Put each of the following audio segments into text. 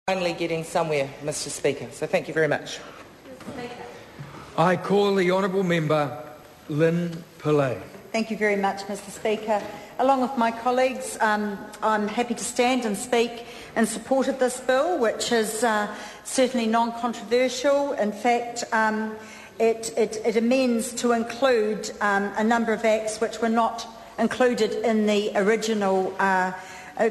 Finally getting somewhere, Mr. Speaker, so thank you very much. I call the honourable member Lynn Pillay. Thank you very much, Mr. Speaker. Along with my colleagues, I'm happy to stand and speak in support of this bill, which is certainly non-controversial. In fact, it amends to include a number of acts which were not included in the original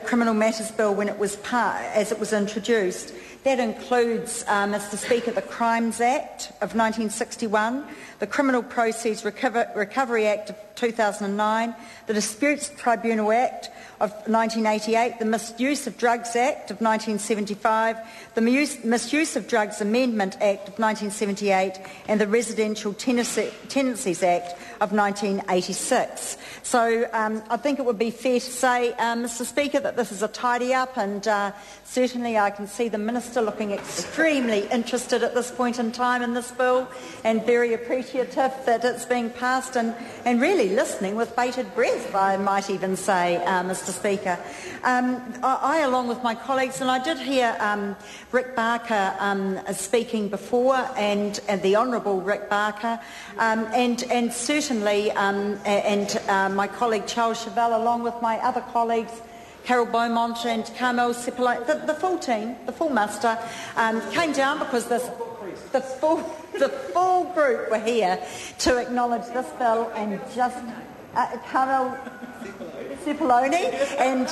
Criminal Matters Bill when it was as it was introduced. That includes, Mr. Speaker, the Crimes Act of 1961, the Criminal Proceeds Recovery Act of 2009, the Disputes Tribunal Act of 1988, the Misuse of Drugs Act of 1975, the Misuse of Drugs Amendment Act of 1978, and the Residential Tenancies Act of 1986. So I think it would be fair to say, Mr. Speaker, that this is a tidy-up, and certainly I can see the Minister looking extremely interested at this point in time in this bill and very appreciative that it's being passed and really listening with bated breath, I might even say, Mr. Speaker. I, along with my colleagues, and I did hear Rick Barker speaking before, and the Honourable Rick Barker, and certainly my colleague Charles Chevelle, along with my other colleagues, Carol Beaumont and Carmel Sepuloni, the full team, the full muster, came down because the full group were here to acknowledge this bill, and just Carmel Sepuloni and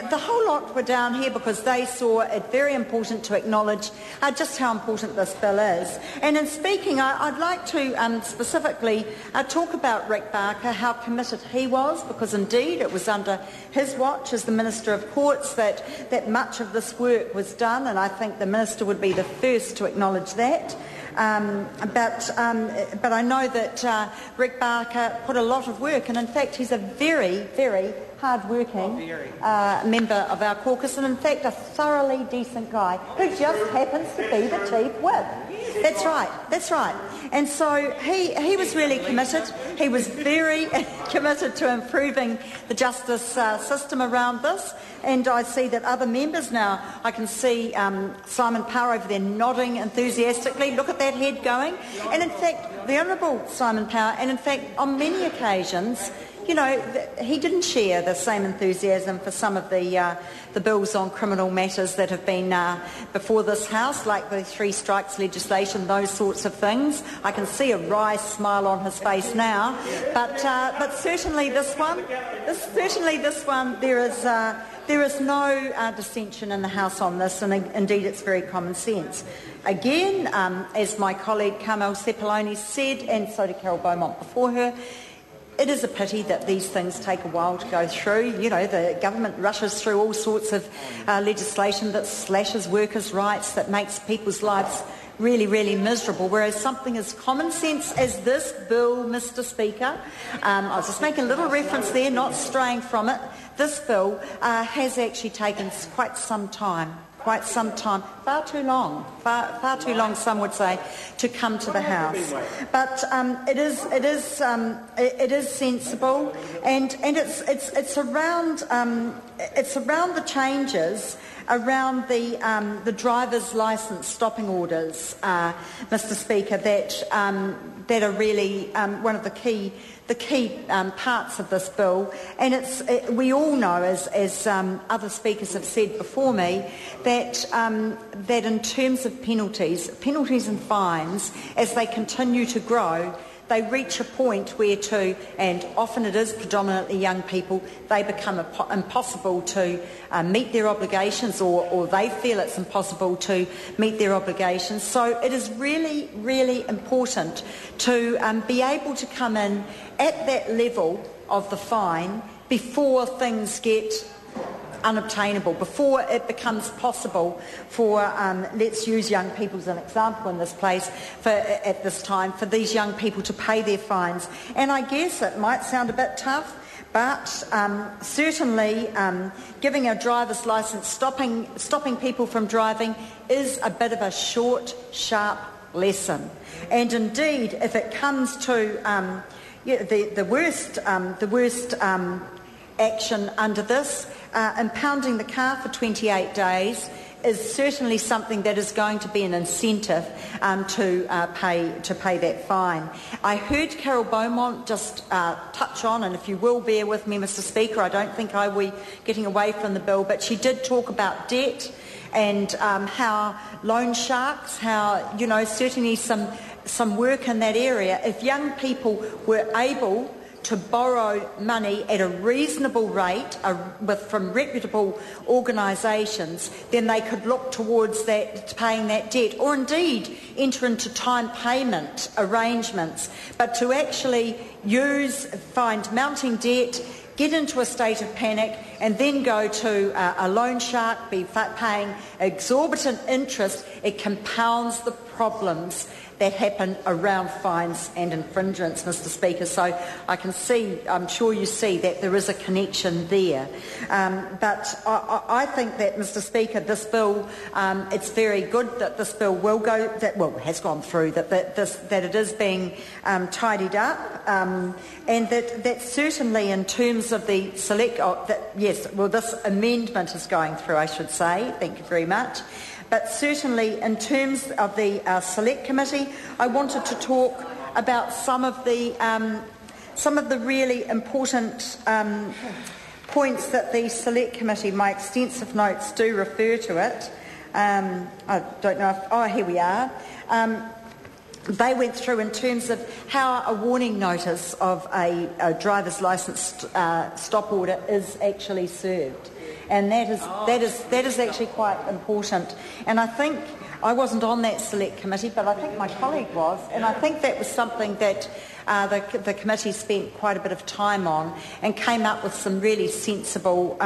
the whole lot were down here because they saw it very important to acknowledge just how important this bill is. And in speaking, I'd like to specifically talk about Rick Barker, how committed he was, because indeed it was under his watch as the Minister of Courts that much of this work was done, and I think the Minister would be the first to acknowledge that. But I know that Rick Barker put a lot of work, and in fact he's a very, very hard-working member of our caucus, and in fact a thoroughly decent guy who just happens to be the Chief Whip. That's right. And so he was really committed. He was very committed to improving the justice system around this. And I see that other members now, I can see Simon Power over there nodding enthusiastically. Look at that head going. And in fact, the Honourable Simon Power, and in fact on many occasions, you know, he didn't share the same enthusiasm for some of the bills on criminal matters that have been before this House, like the three strikes legislation, those sorts of things. I can see a wry smile on his face now, but certainly this one, there is no dissension in the House on this, and indeed it's very common sense. Again, as my colleague Carmel Sepuloni said, and so did Carol Beaumont before her, it is a pity that these things take a while to go through. You know, the government rushes through all sorts of legislation that slashes workers' rights, that makes people's lives really, really miserable, whereas something as common sense as this bill, Mr. Speaker, I was just making a little reference there, not straying from it, this bill has actually taken quite some time, far too long, some would say, to come to the House. But it is sensible, and it's around the changes around the driver's licence stopping orders, Mr. Speaker, that are really one of the key parts of this bill. And we all know, as other speakers have said before me, that in terms of penalties and fines, as they continue to grow, they reach a point where and often it is predominantly young people, they become impossible to meet their obligations, or they feel it's impossible to meet their obligations. So it is really, really important to be able to come in at that level of the fine before things get unobtainable, before it becomes possible for, let's use young people as an example in this place, at this time, for these young people to pay their fines. And I guess it might sound a bit tough, but certainly giving a driver's licence, stopping people from driving is a bit of a short, sharp lesson. And indeed, if it comes to the worst action under this, impounding the car for 28 days is certainly something that is going to be an incentive to pay that fine. I heard Carol Beaumont just touch on, and if you will bear with me, Mr. Speaker, I don't think I will be getting away from the bill, but she did talk about debt and how loan sharks, how, you know, certainly some work in that area. If young people were able to borrow money at a reasonable rate from reputable organisations, then they could look towards that, paying that debt, or indeed enter into time payment arrangements. But to actually find mounting debt, get into a state of panic, and then go to a loan shark, be paying exorbitant interest, it compounds the problems that happen around fines and infringements, Mr. Speaker. So I can see, I'm sure you see, that there is a connection there. But I think that, Mr. Speaker, this bill, it's very good that this bill will go, has gone through, that it is being tidied up, and that certainly in terms of the this amendment is going through, I should say. Thank you very much. But certainly in terms of the Select Committee, I wanted to talk about some of the really important points that the Select Committee, my extensive notes do refer to it. I don't know if, here we are. They went through in terms of how a warning notice of a driver's licence stop order is actually served. And that is actually quite important. And I think I wasn't on that Select Committee, but I think my colleague was, and I think that was something that the committee spent quite a bit of time on and came up with some really sensible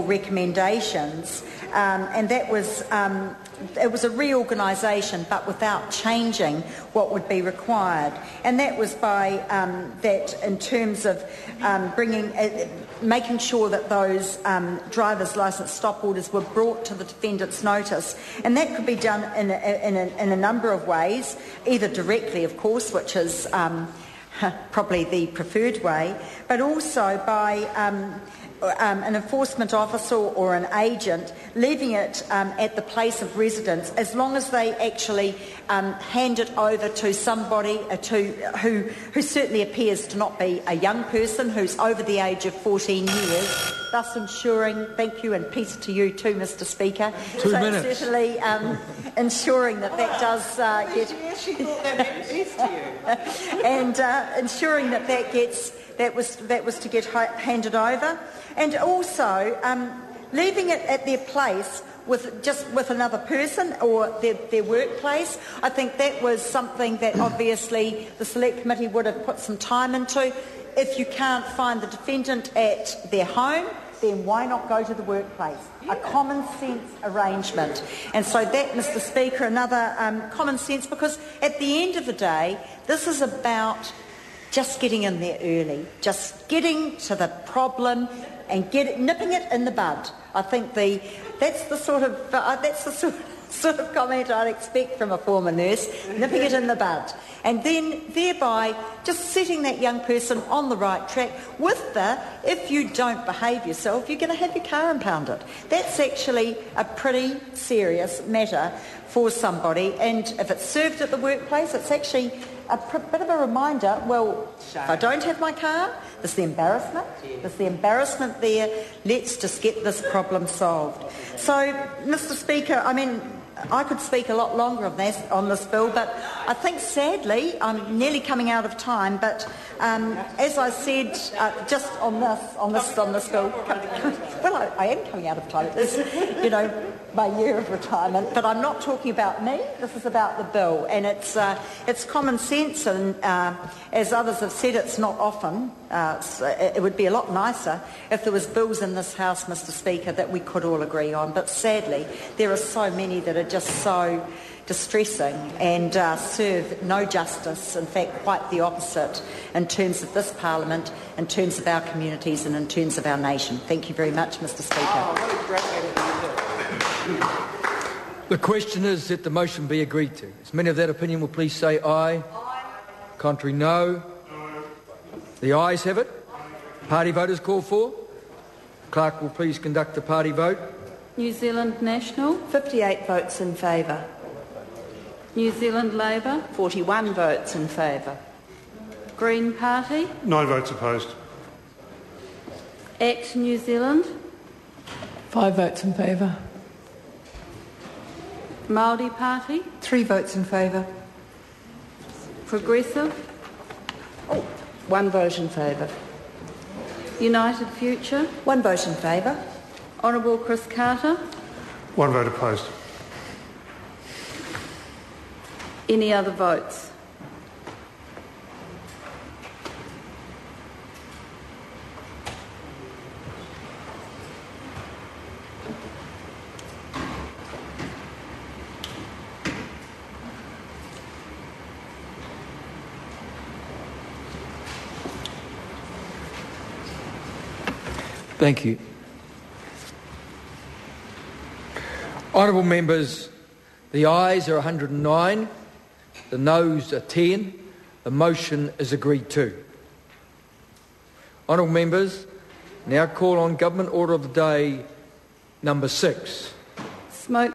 recommendations. And that was it was a reorganisation, but without changing what would be required. And that was by that in terms of making sure that those driver's licence stop orders were brought to the defendant's notice. And that could be done in a number of ways, either directly, of course, which is probably the preferred way, but also by an enforcement officer or an agent leaving it at the place of residence, as long as they actually hand it over to somebody who certainly appears to not be a young person, who's over the age of 14 years, thus ensuring, thank you, and peace to you too, Mr. Speaker. 2 minutes. Certainly ensuring that does get... She thought that meant peace to you. And ensuring that was to get handed over. And also leaving it at their place with another person or their workplace. I think that was something that obviously the Select Committee would have put some time into. If you can't find the defendant at their home, then why not go to the workplace? Yeah. A common sense arrangement. And so that, Mr. Speaker, another common sense, because at the end of the day, this is about just getting in there early, just getting to the problem and nipping it in the bud. I think that's the sort of comment I'd expect from a former nurse, nipping it in the bud. And then thereby just setting that young person on the right track with if you don't behave yourself, you're going to have your car impounded. That's actually a pretty serious matter for somebody. And if it's served at the workplace, it's actually a bit of a reminder, well, if I don't have my car, there's the embarrassment. There's the embarrassment there. Let's just get this problem solved. So, Mr. Speaker, I mean, I could speak a lot longer on this bill, but I think sadly I'm nearly coming out of time. But as I said, just on this bill, well, I am coming out of time. It's my year of retirement, but I'm not talking about me. This is about the bill, and it's common sense. And as others have said, it's not often. It would be a lot nicer if there was bills in this House, Mr. Speaker, that we could all agree on. But sadly, there are so many that are just so distressing and serve no justice, in fact quite the opposite in terms of this Parliament, in terms of our communities and in terms of our nation. Thank you very much, Mr. Speaker. The question is that the motion be agreed to. As many of that opinion will please say aye. Aye. Contrary, no. The ayes have it. Party vote is called for. Clerk will please conduct the party vote. New Zealand National, 58 votes in favour. New Zealand Labour, 41 votes in favour. Green Party, 9 votes opposed. ACT New Zealand, 5 votes in favour. Māori Party, 3 votes in favour. Progressive, 1 vote in favour. United Future, 1 vote in favour. Honourable Chris Carter. 1 vote opposed. Any other votes? Thank you. Honourable members, the ayes are 109, the noes are 10. The motion is agreed to. Honourable members, now call on Government Order of the Day number 6. Smoke